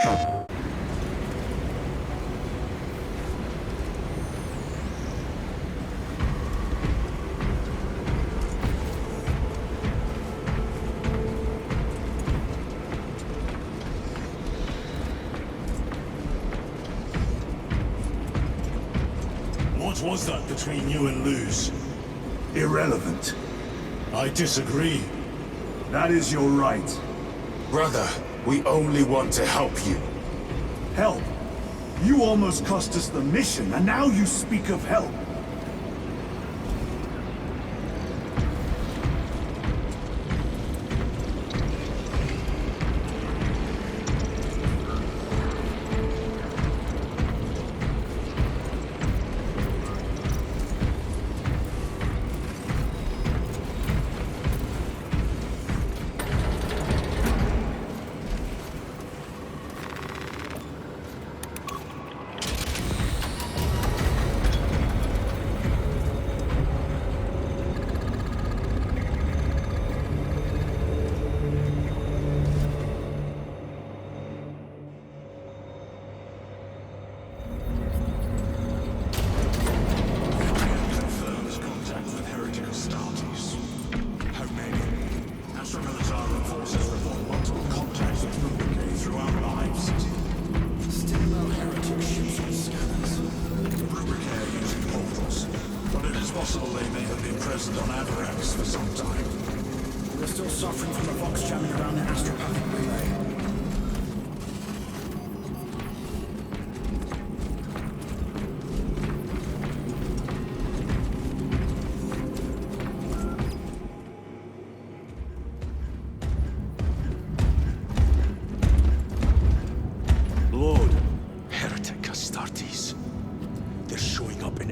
What was that between you and Luz? Irrelevant. I disagree. That is your right. Brother, we only want to help you. Help? You almost cost us the mission, and now you speak of help.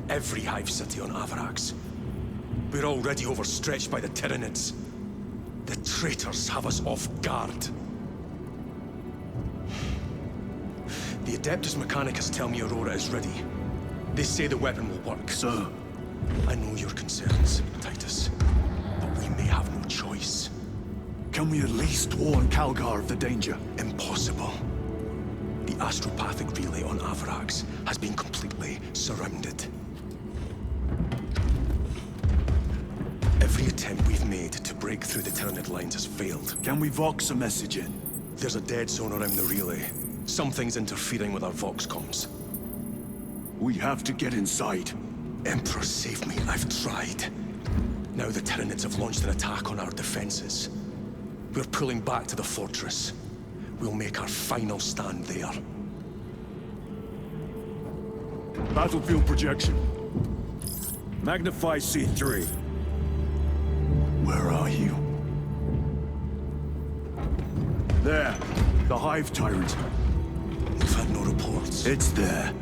Every hive city on Avarax. We're already overstretched by the Tyranids. The traitors have us off guard. The Adeptus Mechanicus tell me Aurora is ready. They say the weapon will work. Sir. I know your concerns, Titus, but we may have no choice. Can we at least warn Calgar of the danger? Impossible. The astropathic relay on Avarax has been completely surrounded. Every attempt we've made to break through the Tyranid lines has failed. Can we Vox a message in? There's a dead zone around the relay. Something's interfering with our Vox comms. We have to get inside. Emperor, save me. I've tried. Now the Tyranids have launched an attack on our defenses. We're pulling back to the fortress. We'll make our final stand there. Battlefield projection. Magnify C3. Where are you? There. The Hive Tyrant. We've had no reports. It's there.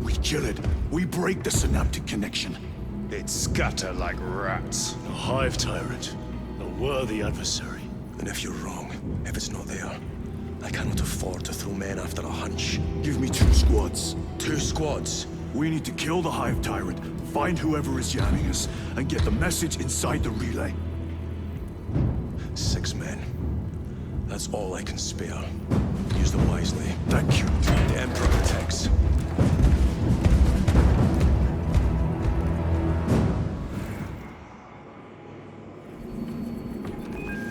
We kill it. We break the synaptic connection. It scatter like rats. A Hive Tyrant. A worthy adversary. And if you're wrong, if it's not there, I cannot afford to throw men after a hunch. Give me 2 squads. 2 squads? We need to kill the Hive Tyrant, find whoever is jamming us, and get the message inside the relay. 6 men. That's all I can spare. Use them wisely. Thank you. The Emperor protects.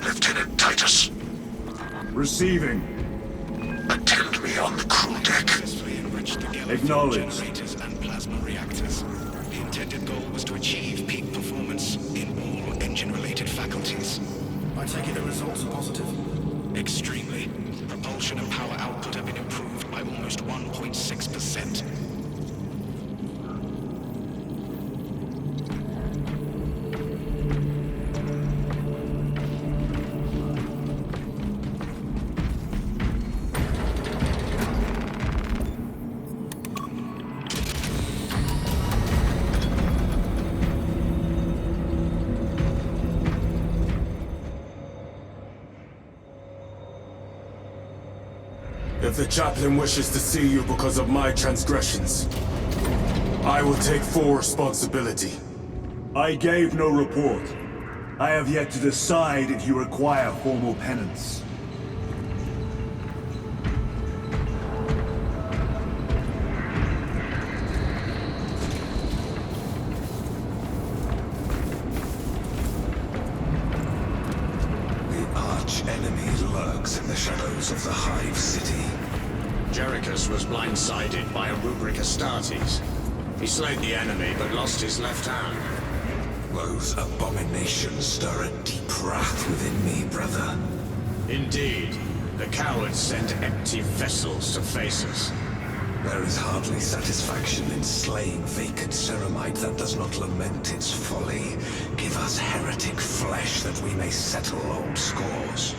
Lieutenant Titus. Receiving. Attend me on the crew deck. Acknowledged. Generators and plasma reactors. The intended goal was to achieve peak performance in all engine-related faculties. I take it the results are positive? Extremely. Propulsion and power output have been improved by almost 1.6%. If the chaplain wishes to see you because of my transgressions, I will take full responsibility. I gave no report. I have yet to decide if you require formal penance. walls of the Hive City. Jerichus was blindsided by a rubric Astartes. He slayed the enemy, but lost his left hand. Those abominations stir a deep wrath within me, brother. Indeed. The cowards send empty vessels to face us. There is hardly satisfaction in slaying vacant ceramite that does not lament its folly. Give us heretic flesh that we may settle old scores.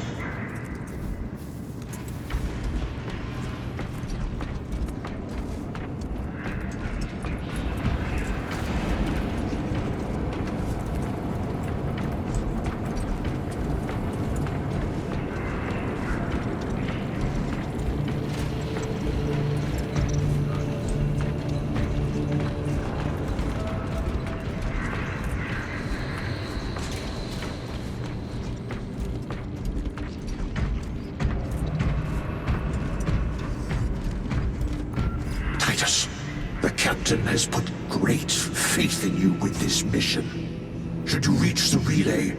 The captain has put great faith in you with this mission. Should you reach the relay,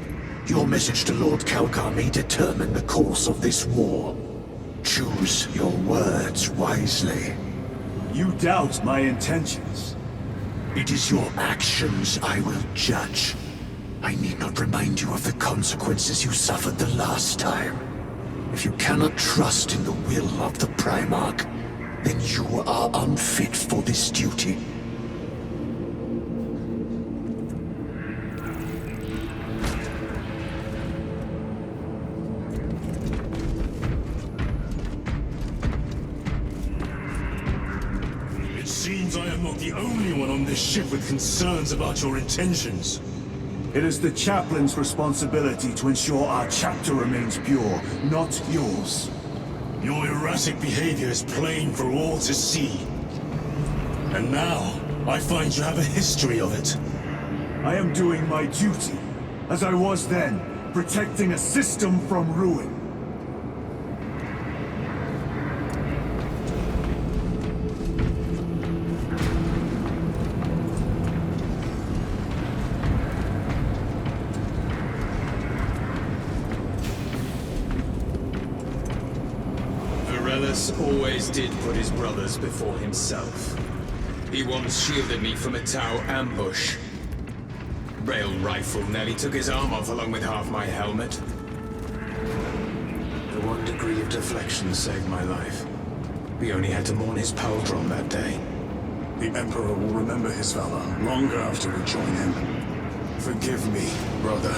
your message to Lord Calgar may determine the course of this war. Choose your words wisely. You doubt my intentions. It is your actions I will judge. I need not remind you of the consequences you suffered the last time. If you cannot trust in the will of the Primarch, then you are unfit for this duty. It seems I am not the only one on this ship with concerns about your intentions. It is the chaplain's responsibility to ensure our chapter remains pure, not yours. Your erratic behavior is plain for all to see. And now, I find you have a history of it. I am doing my duty, as I was then, protecting a system from ruin. Always did put his brothers before himself. He once shielded me from a Tau ambush. Rail rifle nearly took his arm off along with half my helmet. The 1 degree of deflection saved my life. We only had to mourn his pauldron that day. The Emperor will remember his valor long after we join him. Forgive me, brother.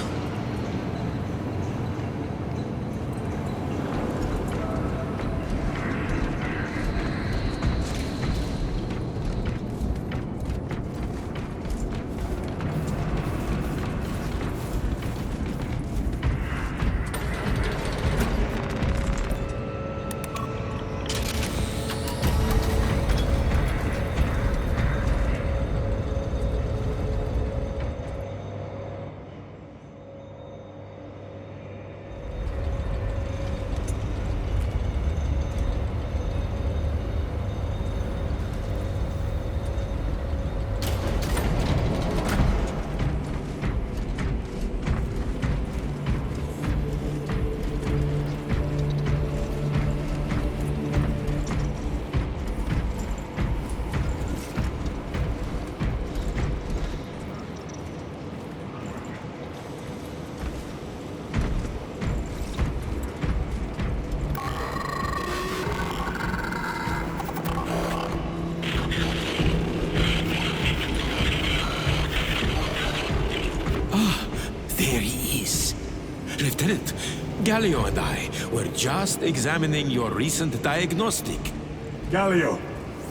Lieutenant, Galio and I were just examining your recent diagnostic. Galio,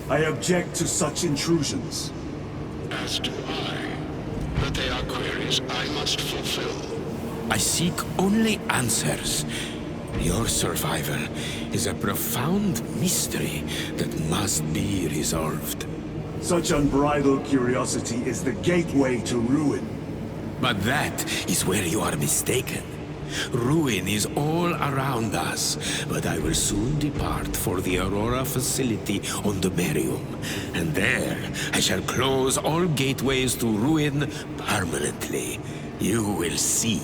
I object to such intrusions. As do I. But they are queries I must fulfill. I seek only answers. Your survival is a profound mystery that must be resolved. Such unbridled curiosity is the gateway to ruin. But that is where you are mistaken. Ruin is all around us, but I will soon depart for the Aurora facility on the Barium, and there I shall close all gateways to ruin permanently. You will see.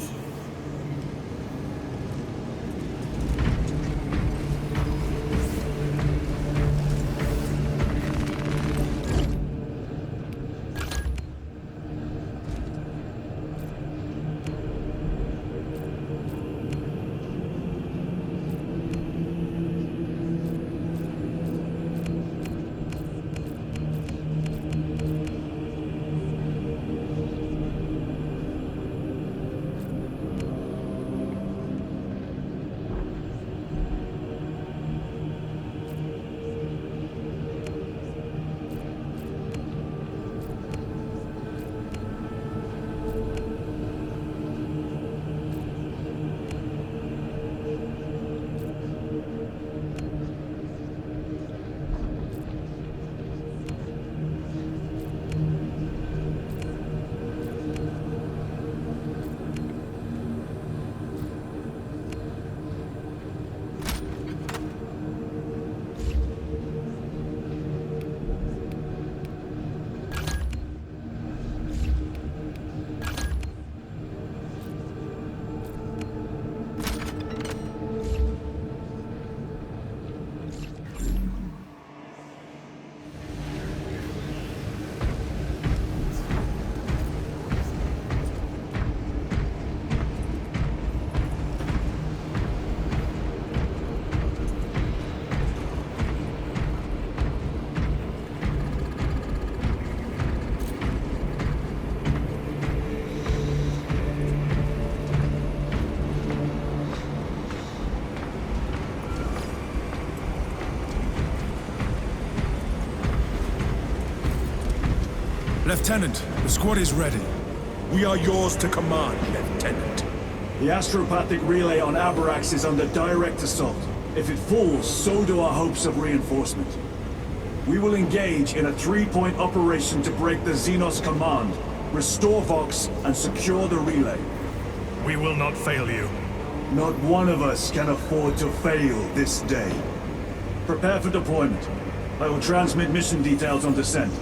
Lieutenant, the squad is ready. We are yours to command, Lieutenant. The astropathic relay on Abarax is under direct assault. If it falls, so do our hopes of reinforcement. We will engage in a 3-point operation to break the Xenos command, restore Vox, and secure the relay. We will not fail you. Not one of us can afford to fail this day. Prepare for deployment. I will transmit mission details on descent.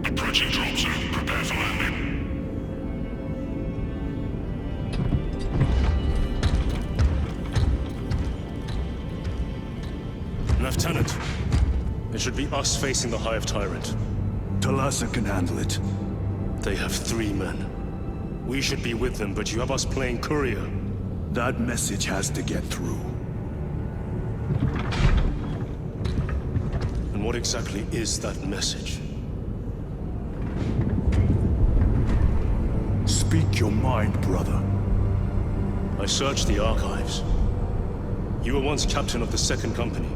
Approaching drop zone. Prepare for landing. Lieutenant, it should be us facing the Hive Tyrant. Talassa can handle it. They have 3 men. We should be with them, but you have us playing courier. That message has to get through. And what exactly is that message? Speak your mind, brother. I searched the archives. You were once captain of the Second Company,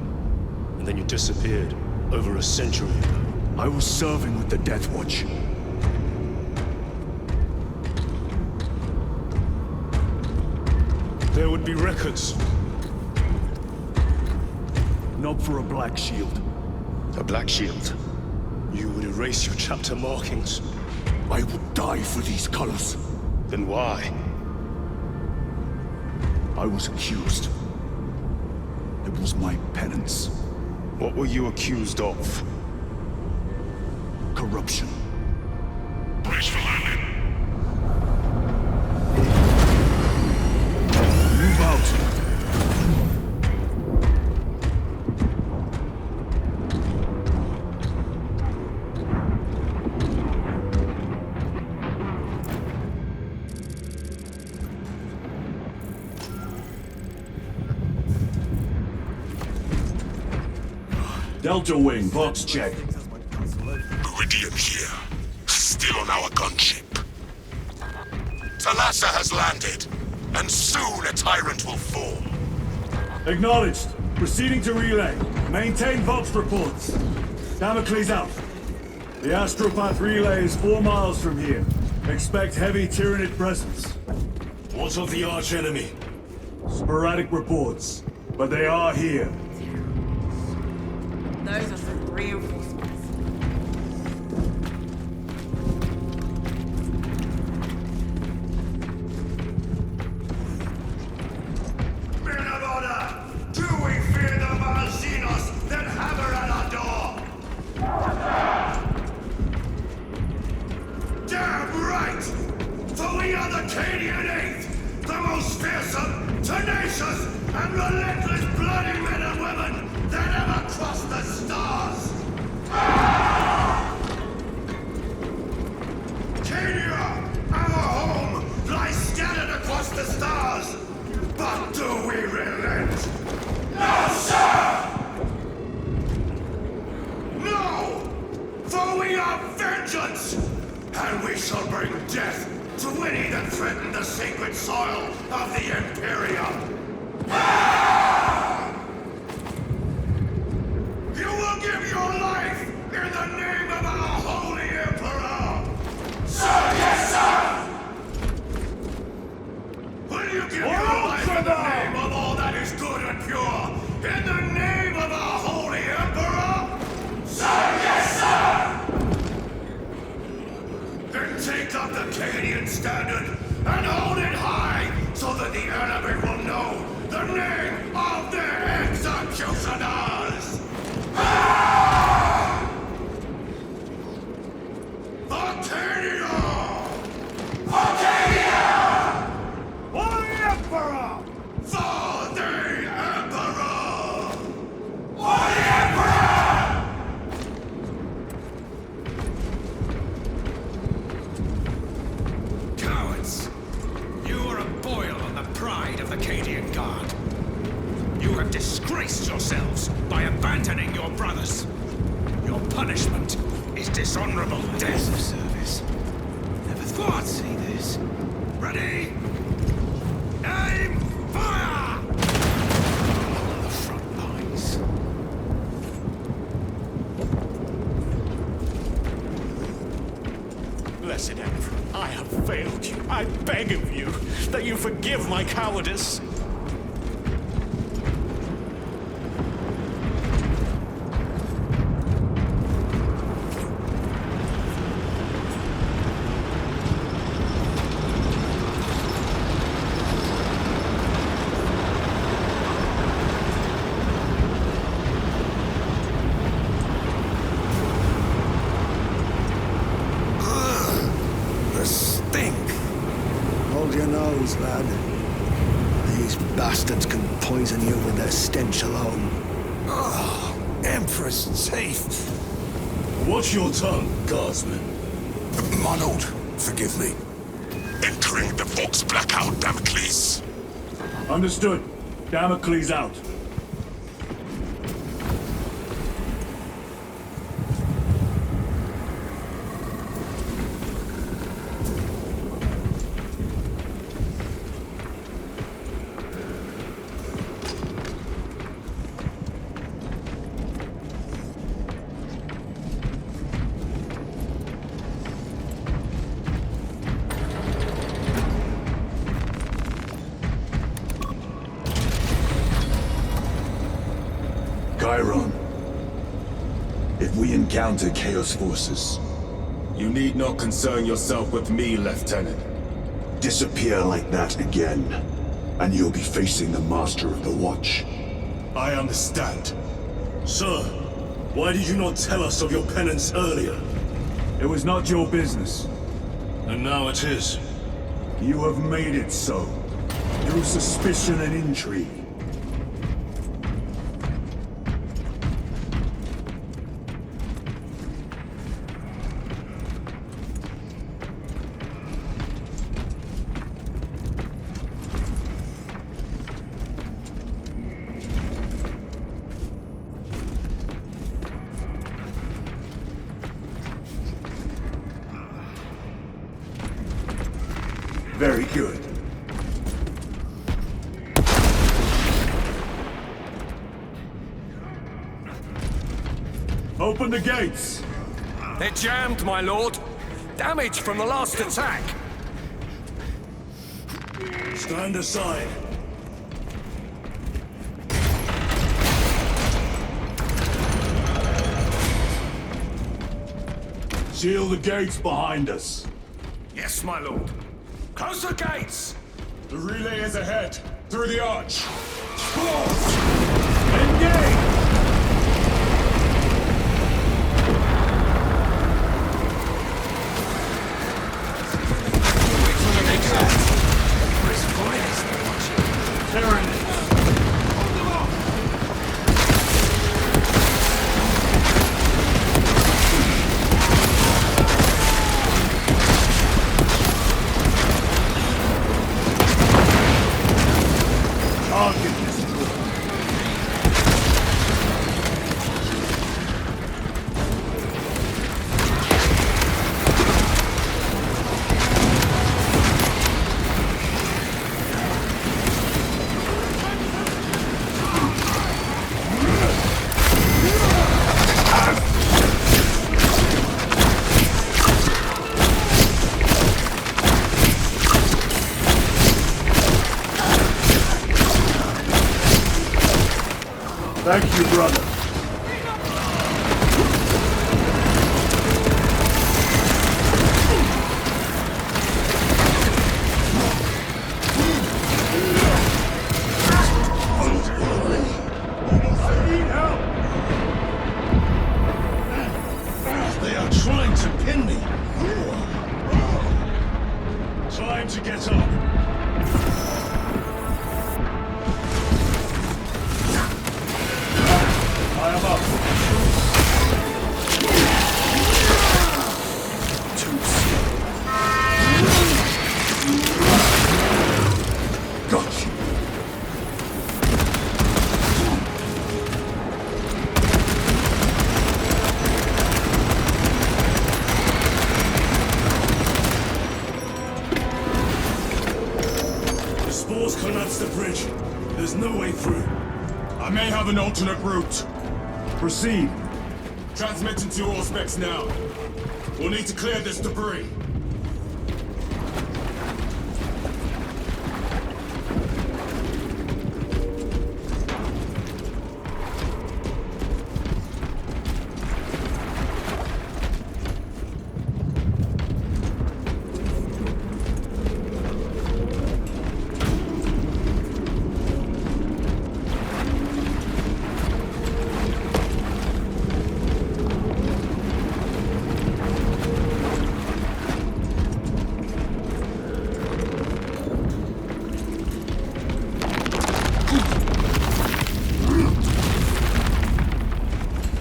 and then you disappeared over a century ago. I was serving with the Death Watch. There would be records. Not for a Black Shield. A Black Shield? You would erase your chapter markings. I would die for these colors. Then why? I was accused. It was my penance. What were you accused of? Corruption. Brace for landing. Move out. Delta Wing, box check. Meridian here. Still on our gunship. Talassa has landed, and soon a tyrant will fall. Acknowledged. Proceeding to relay. Maintain Vox reports. Damocles out. The Astropath relay is 4 miles from here. Expect heavy Tyranid presence. What of the arch-enemy? Sporadic reports, but they are here. Those are some reinforcements. Men of order! Do we fear the Malzinos that hammer at our door? Damn right! For we are the Cadian Eighth, the most fearsome, tenacious, and relentless bloody men and women that ever crossed the stars! Cadia, our home, lies scattered across the stars! But do we relent? No, sir! No! For we are vengeance! And we shall bring death to any that threaten the sacred soil of the Imperium! You will give your life in the name of our holy Emperor! brothers. Your punishment is dishonorable death of service. Never thought I'd see this. Ready? Aim! Fire! On the front lines. Blessed Emperor, I have failed you. I beg of you that you forgive my cowardice. Lad. These bastards can poison you with their stench alone. Oh, Empress safe. Watch your tongue, guardsman. My lord, forgive me. Entering the Vox blackout, Damocles. Understood. Damocles out. Chiron, if we encounter Chaos forces... You need not concern yourself with me, Lieutenant. Disappear like that again, and you'll be facing the Master of the Watch. I understand. Sir, why did you not tell us of your penance earlier? It was not your business. And now it is. You have made it so. Through suspicion and intrigue. Very good. Open the gates! They're jammed, my lord. Damage from the last attack. Stand aside. Seal the gates behind us. Yes, my lord. Close the gates! The relay is ahead, through the arch. Engage! Thank you, brother. They are trying to pin me. Time to get up. I have an alternate route. Proceed. Transmitting to all specs now. We'll need to clear this debris.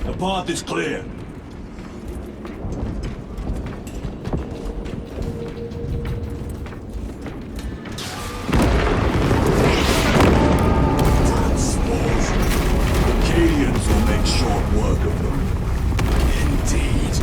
The path is clear. Acadians will make short work of them. Indeed.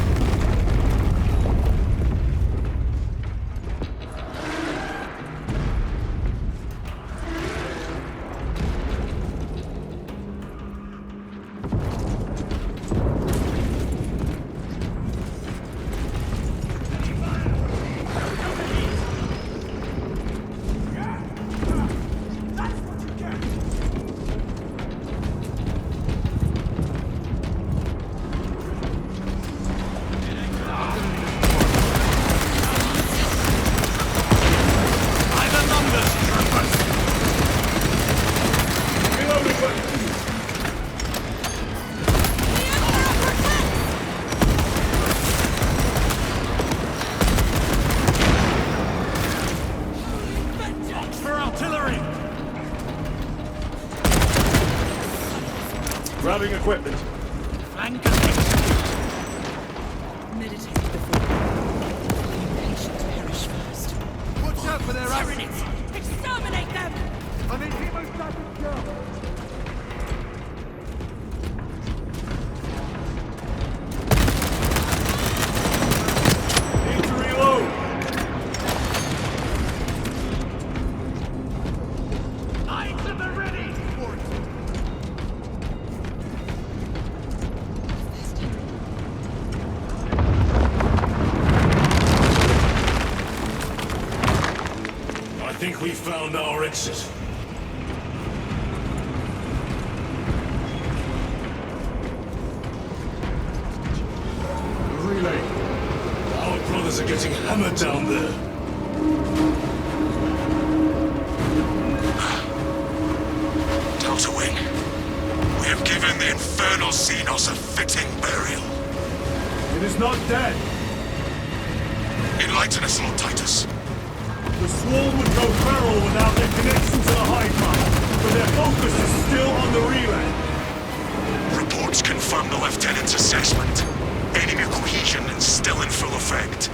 Grabbing equipment. Flank and execute. Meditate before. Be patient to perish first. Watch out for their Tyranids! Exterminate them! Need to reload. Eyes at the ready! I think we found our exit. Relay. Our brothers are getting hammered down there. Delta Wing, we have given the infernal Xenos a fitting burial. It is not dead. Enlighten us, Lord Titus. The swarm would go feral without their connection to the hive mind, but their focus is still on the relay. Reports confirm the Lieutenant's assessment. Enemy cohesion is still in full effect.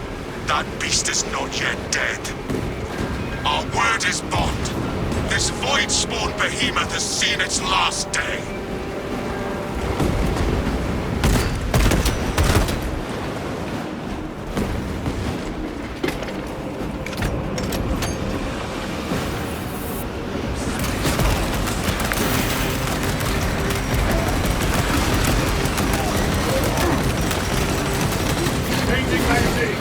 That beast is not yet dead. Our word is bond. This void-spawn behemoth has seen its last day. Changing magazine.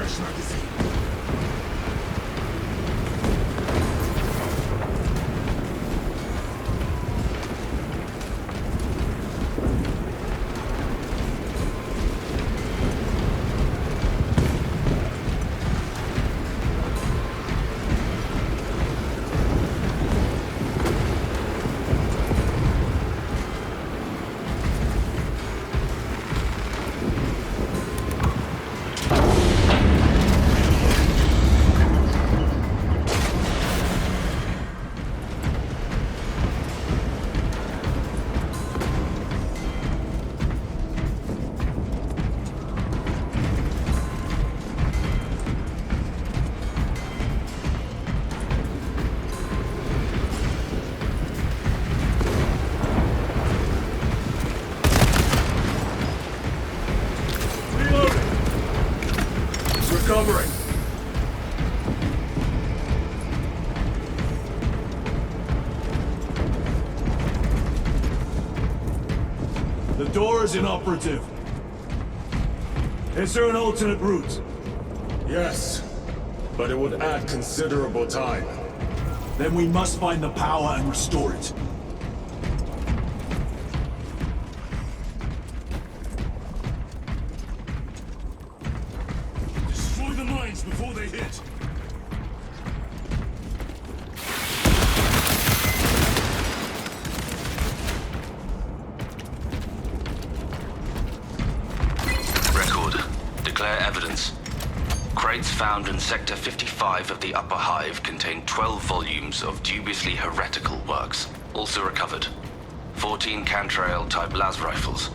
fresh magazine. Recovering. The door is inoperative. Is there an alternate route? Yes, but it would add considerable time. Then we must find the power and restore it. Destroy the mines before they hit. Record. Declare evidence. Crates found in Sector 55 of the Upper Hive contain 12 volumes of dubiously heretical works. Also recovered. 14 Cantrail-type las rifles.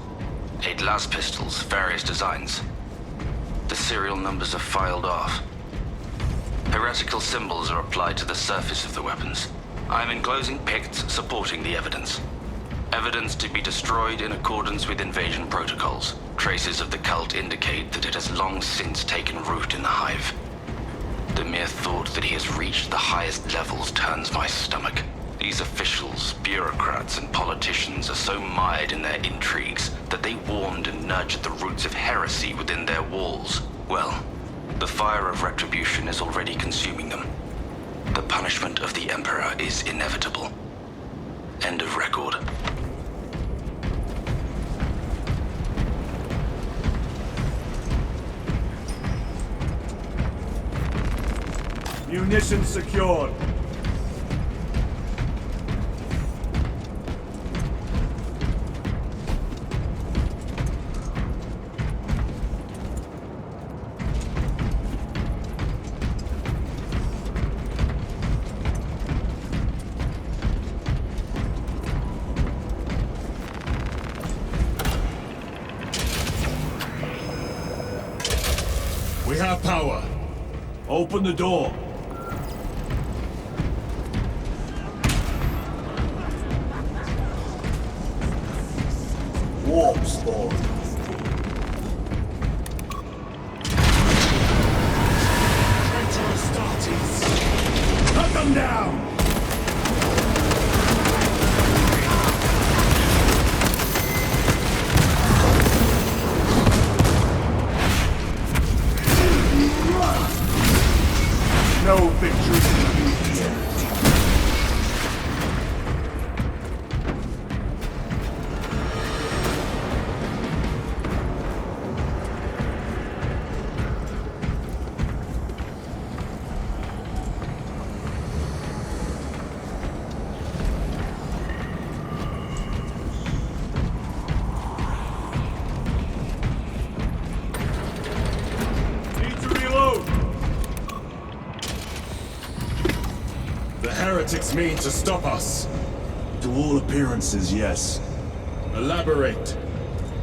8 las pistols, various designs. The serial numbers are filed off. Heretical symbols are applied to the surface of the weapons. I am enclosing picts supporting the evidence. Evidence to be destroyed in accordance with invasion protocols. Traces of the cult indicate that it has long since taken root in the Hive. The mere thought that he has reached the highest levels turns my stomach. These officials, bureaucrats, and politicians are so mired in their intrigues that they warmed and nurtured the roots of heresy within their walls. Well, the fire of retribution is already consuming them. The punishment of the Emperor is inevitable. End of record. Munitions secured. We have power. Open the door. Warp spawn. Cut them down! No victory can be here. Heretics mean to stop us. To all appearances, yes. Elaborate.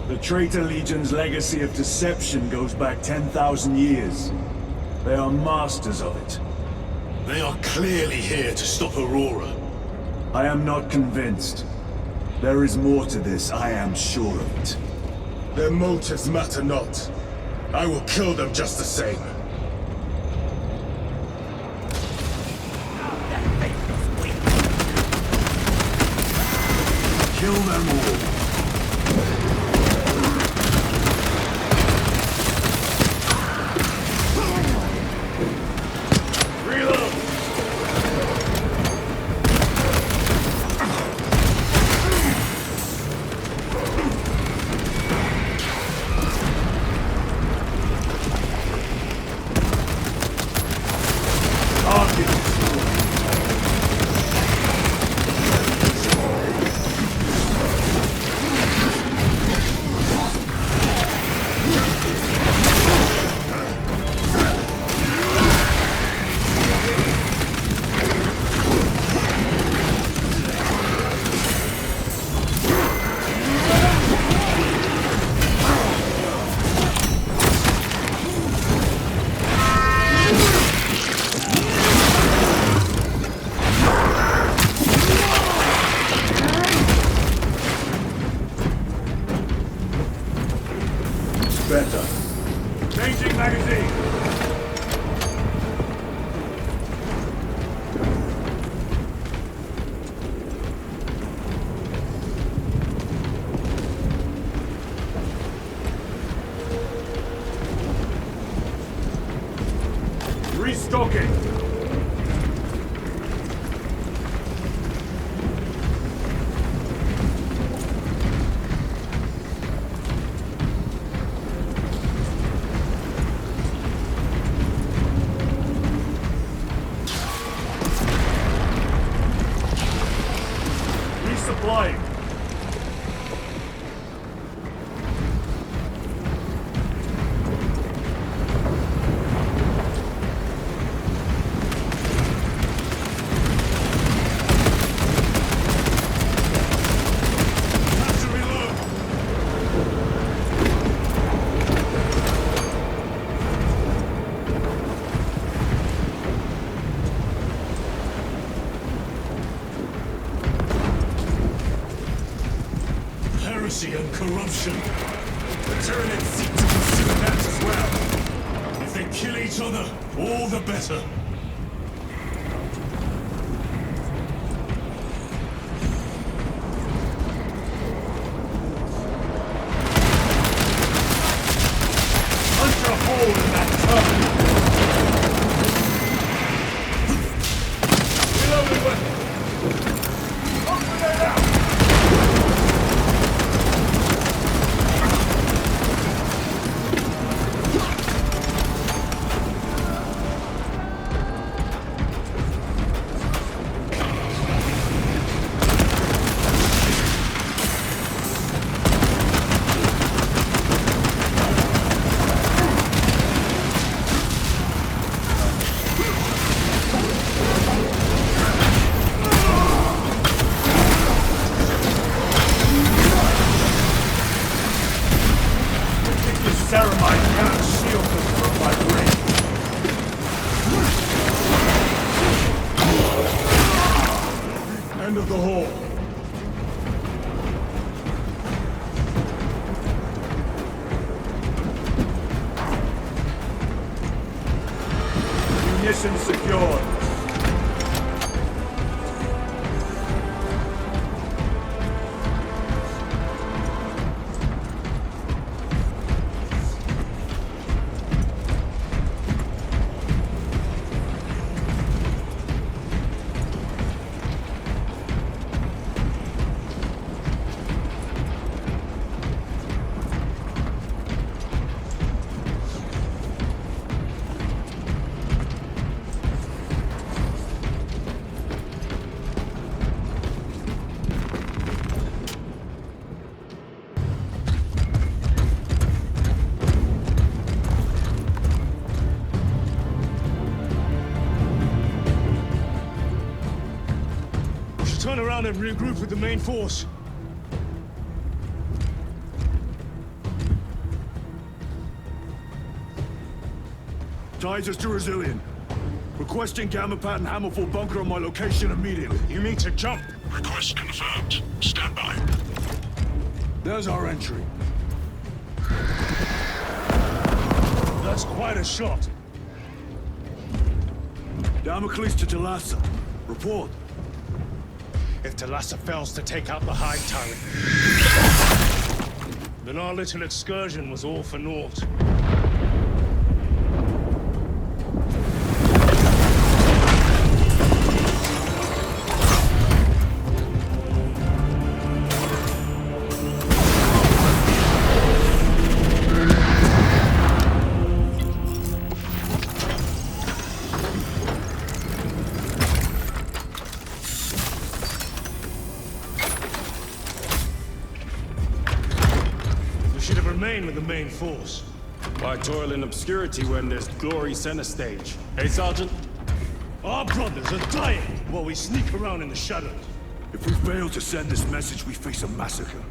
The Traitor Legion's legacy of deception goes back 10,000 years. They are masters of it. They are clearly here to stop Aurora. I am not convinced. There is more to this, I am sure of it. Their motives matter not. I will kill them just the same. Kill them all. Restocking! Resupplying! Heresy and corruption. The Tyranids seek to consume that as well. If they kill each other, all the better. Punch a hole in that tub! Reloading weapon! Open it out! Ceramite cannot shield them from my blade. End of the hall. Munitions secured. Turn around and regroup with the main force. Titus to Resilient. Requesting Gamma Pad and Hammerfall bunker on my location immediately. You mean to jump? Request confirmed. Stand by. There's our entry. That's quite a shot. Damocles to Talassa. Report. If Talassa fails to take out the Hive Tyrant, then our little excursion was all for naught. Remain with the main force. Why toil in obscurity when there's glory center stage? Hey, Sergeant? Our brothers are dying while we sneak around in the shadows. If we fail to send this message, we face a massacre.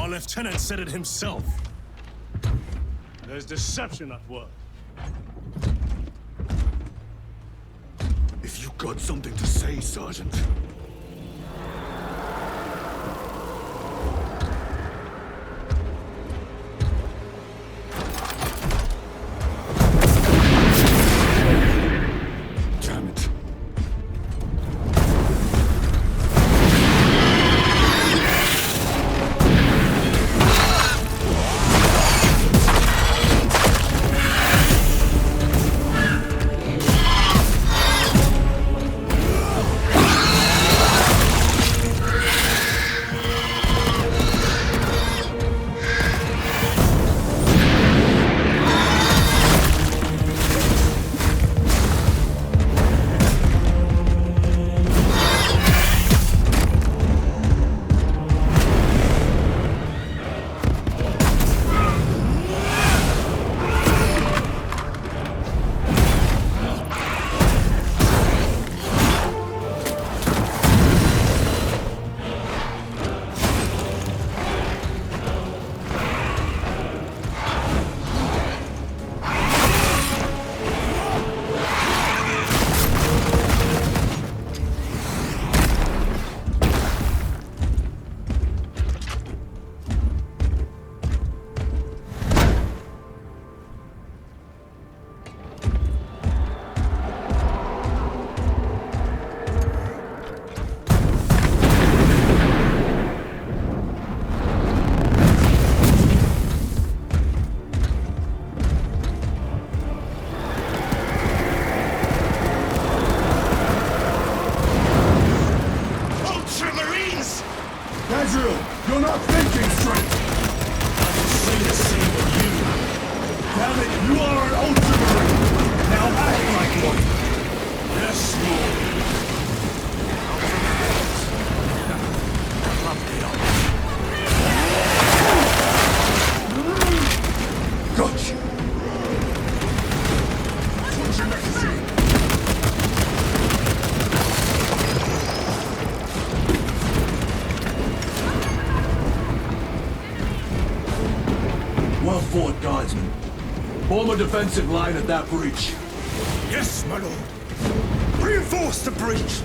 Lieutenant said it himself. There's deception at work. Got something to say, Sergeant. Damn it. You're not thinking straight! I can say the same of you. Damn it, you are an Ultramarine! Now act like one! Yes, Lord. Gotcha! What's your magazine? Well fought, Guardsman. Form a defensive line at that breach. Yes, my lord. Reinforce the breach.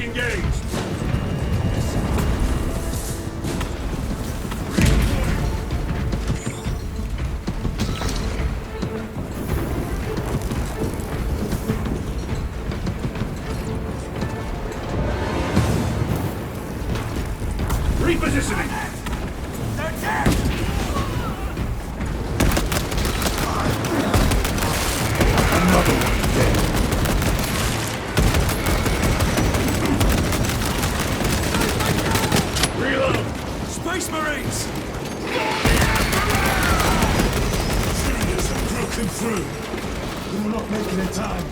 Engaged! Repositioning! Another one dead. Reload! Space Marines! Trainers have broken through. We will not make it in time.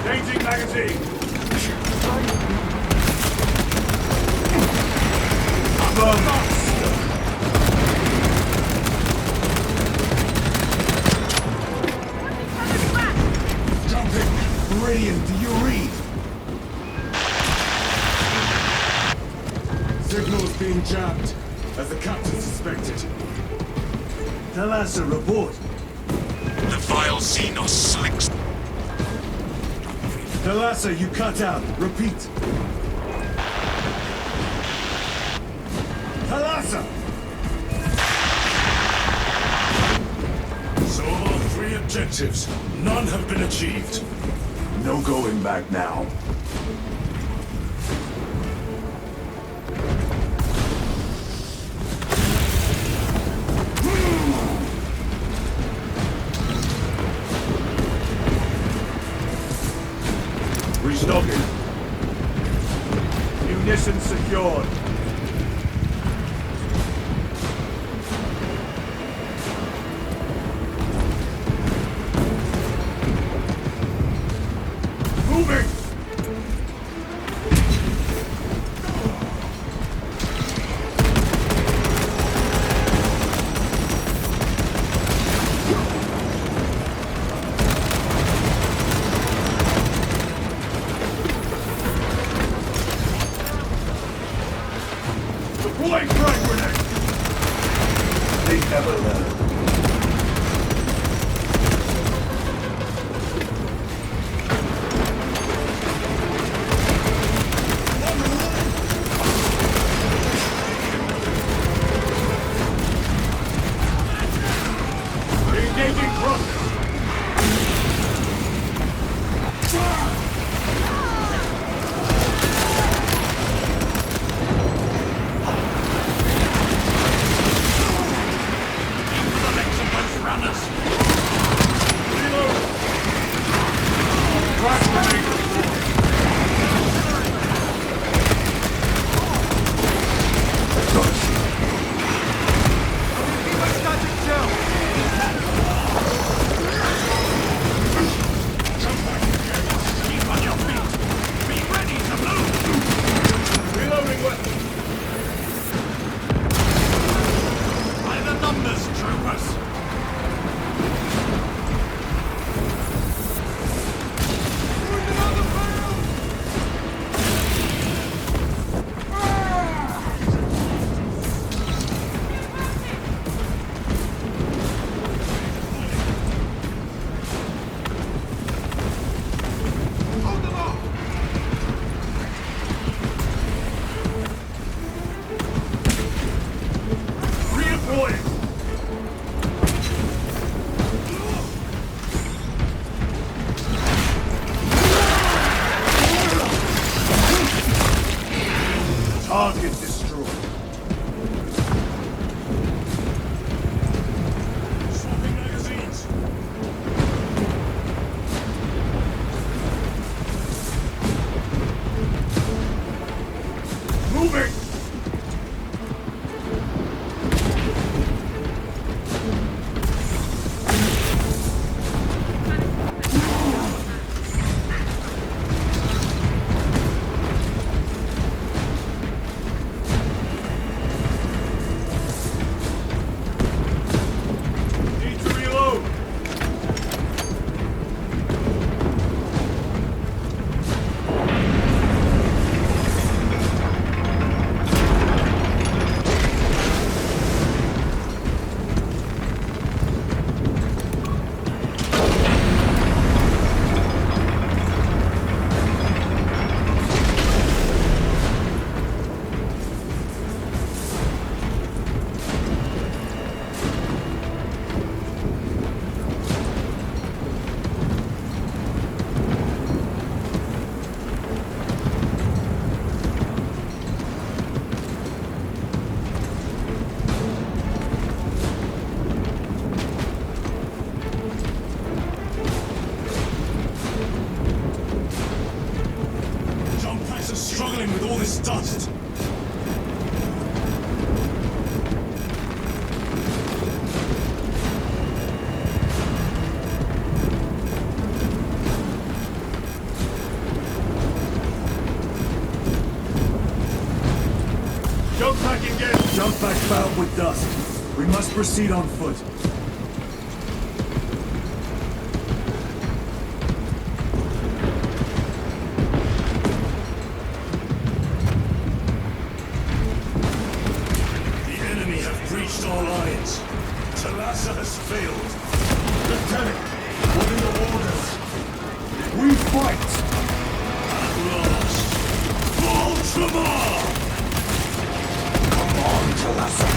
Changing magazine! Jumping! Meridian, do you read? Signals being jammed, as the captain suspected. Thalassa, report. The vile Xenos slinks. Thalassa, you cut out. Repeat. Thalassa! So of our 3 objectives, none have been achieved. No going back now. Restocking. Munitions secured. Moving! Deploying frag grenade! They never learn. Engaging thrusters! Target destroyed. Swapping magazines. Moving! Need to reload! Jump packs are struggling with all this dust. Jump pack engaged. Jump pack fouled with dust. We must proceed on foot. The enemy have breached our lines. Talassa has failed. Lieutenant, what are your orders? We fight! At last! Ultramar! Come on, Talassa!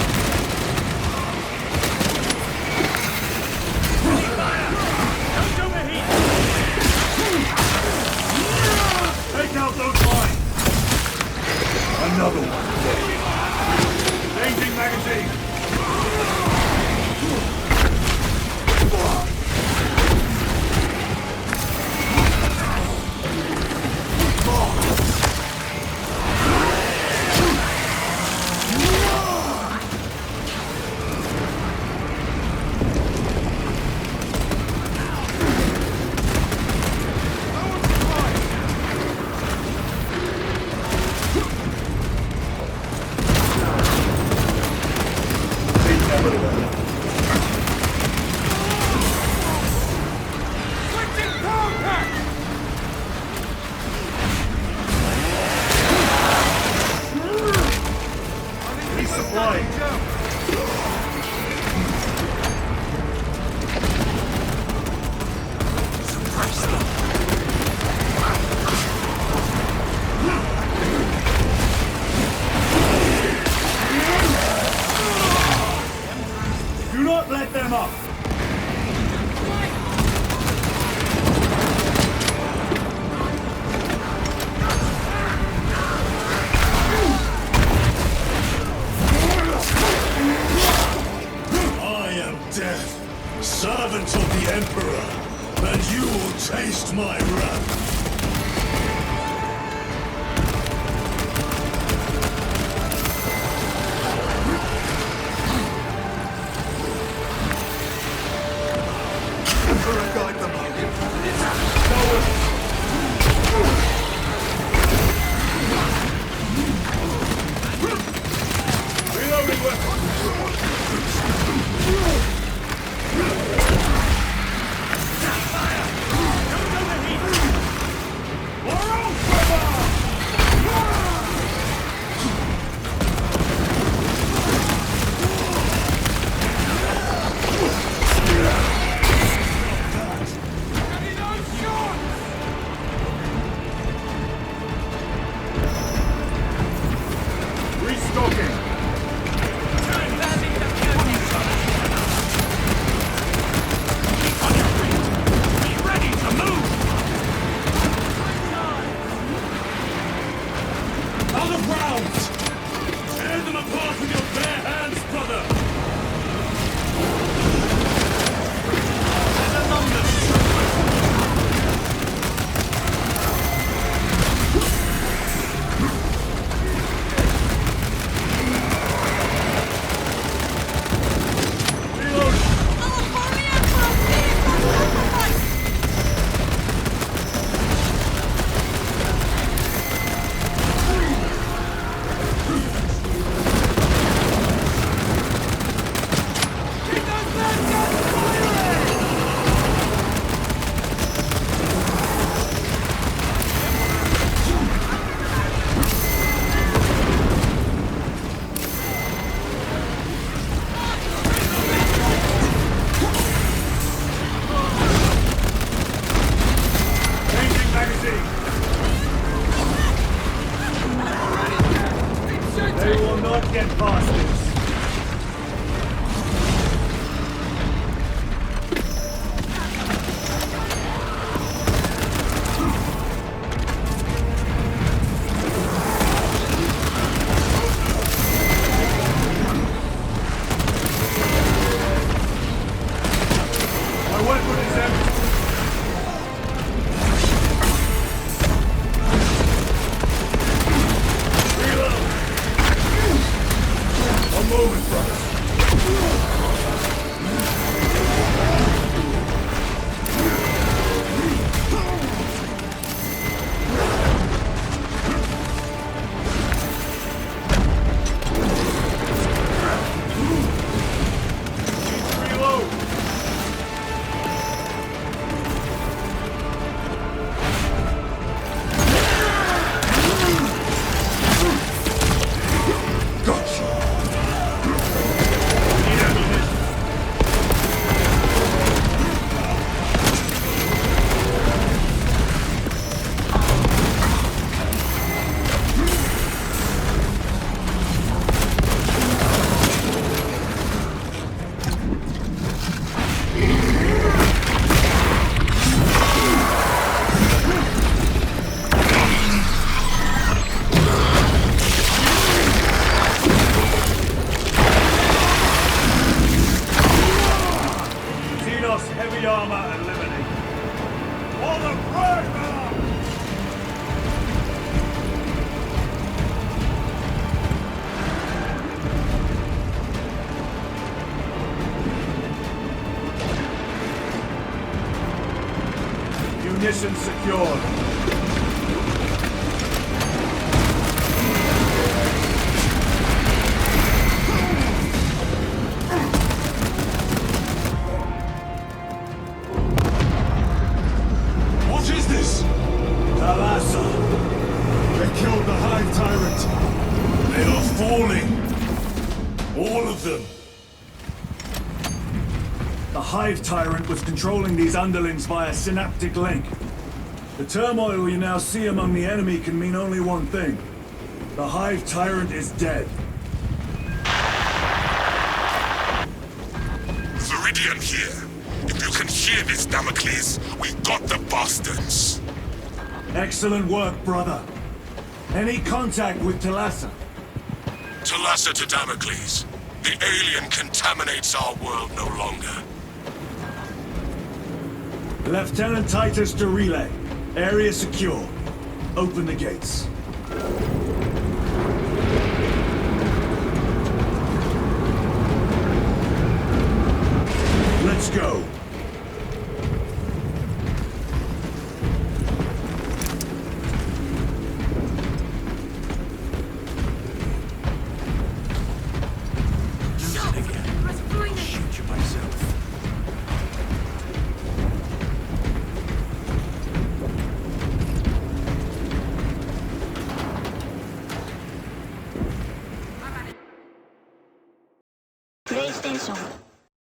Don't overheat! Do not let them up! I am Death, servant of the Emperor, and you will taste my wrath. Mission secured. them! The Hive Tyrant was controlling these underlings via synaptic link. The turmoil you now see among the enemy can mean only one thing. The Hive Tyrant is dead. Viridian here. If you can hear this, Damocles, we got the bastards. Excellent work, brother. Any contact with Talassa? Talassa to Damocles. The alien contaminates our world no longer. Lieutenant Titus to Relay. Area secure. Open the gates. Let's go. Shoot you myself. PlayStation